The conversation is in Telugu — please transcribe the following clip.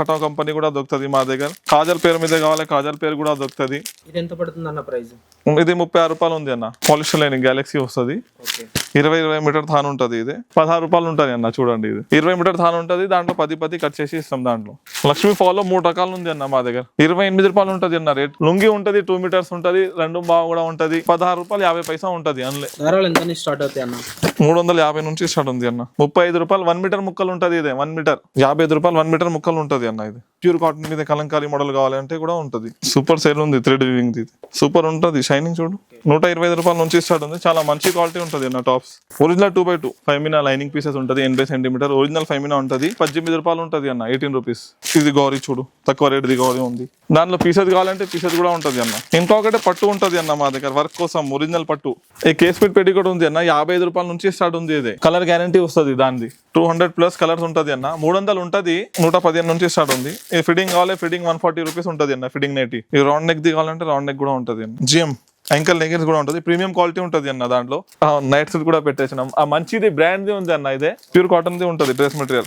కటా కంపెనీ కూడా దొరుకుతుంది మా దగ్గర. కాజల్ పేరు మీద కావాలి, కాజల్ పేరు కూడా దొరుకుతుంది. ఇది ఎంత పడుతుంది అన్న ప్రైస్? ఇది 36 రూపాయలు ఉంది అన్న. పాలిష్ లైనింగ్ గ్యాలక్సీ వస్తుంది. 20 మీటర్ థాన్ ఉంటుంది. ఇది 16 రూపాయలు ఉంటుంది అన్న. చూడండి, ఇది 20 మీటర్ థాన్ ఉంటుంది. దాంట్లో 10 కట్ చేసి ఇస్తాం. దాంట్లో లక్ష్మీ ఫాలో 3 రకాలు ఉంది అన్న మా దగ్గర. 28 రూపాయలు ఉంటుంది అన్న రేట్. లుంగి ఉంటుంది, 2 మీటర్స్ ఉంటుంది, 2 బావ కూడా ఉంటుంది. 16 రూపాయలు 50 పైసా ఉంటుంది. అందులో ధరలు ఎంత స్టార్ట్ అవుతాయి అన్న? 350 నుంచి స్టార్ట్ ఉంది అన్న. 35 రూపాయలు 1 మీటర్ ముక్కలు ఉంటుంది. ఇదే 1 మీటర్ 55 రూపాయలు 1 మీటర్ ముక్కలు ఉంటుంది అన్న. ఇది ప్యూర్ కాటన్ మీద కలంకారీ మోడల్ కావాలంటే కూడా ఉంటుంది. సూపర్ సేల్ ఉంది. 3D వీవింగ్ ఇది సూపర్ ఉంటుంది. షైనింగ్ చూడు. 125 రూపాయల నుంచి స్టార్ట్ ఉంది. చాలా మంచి క్వాలిటీ ఉంటుంది అన్న. Tops original 2x2 5 Meena lining pieces ఉంటుంది. 80 సెంటీమీటర్ ఒరిజినల్ 5 మీనా ఉంటుంది. 18 రూపాయలు ఉంటుంది అన్న. 18 రూపీస్. ఇది గౌరీ చూడు, తక్కువ రేట్ ది గౌరీ ఉంది. దాంట్లో పీసెస్ కావాలంటే పీసెస్ కూడా ఉంటుంది అన్న. ఇంకొకటి పట్టు ఉంటుంది అన్న మా దగ్గర వర్క్ కోసం. ఒరిజినల్ పట్టు. ఈ కేస్ ఫిట్ పెట్టి కూడా ఉంది అన్న. 55 రూపాయల నుంచి స్టార్ట్ ఉంది. ఇదే కలర్ గ్యారంటీ వస్తుంది. దానిది 200+ కలర్స్ ఉంటుంది అన్న. 300 ఉంటుంది. 115 నుంచి స్టార్ట్ ఉంది. ఈ ఫిట్టింగ్ కావాలి, ఫిట్టింగ్ 140 రూపీస్ ఉంటుంది అన్న. ఫిట్టింగ్ నేటి. ఈ రౌండ్ నెక్ ది కావాలంటే రౌండ్ నెక్ కూడా ఉంటుంది అన్న. జిఎం యాంకల్ నెగర్స్ కూడా ఉంటుంది. ప్రీమియం క్వాలిటీ ఉంటుంది అన్న. దాంట్లో నైట్ సూట్ కూడా పెట్టేసినాం. ఆ మంచిది బ్రాండ్ ది ఉంది అన్న. ఇదే ప్యూర్ కాటన్ ది ఉంటుంది డ్రెస్ మెటీరియల్.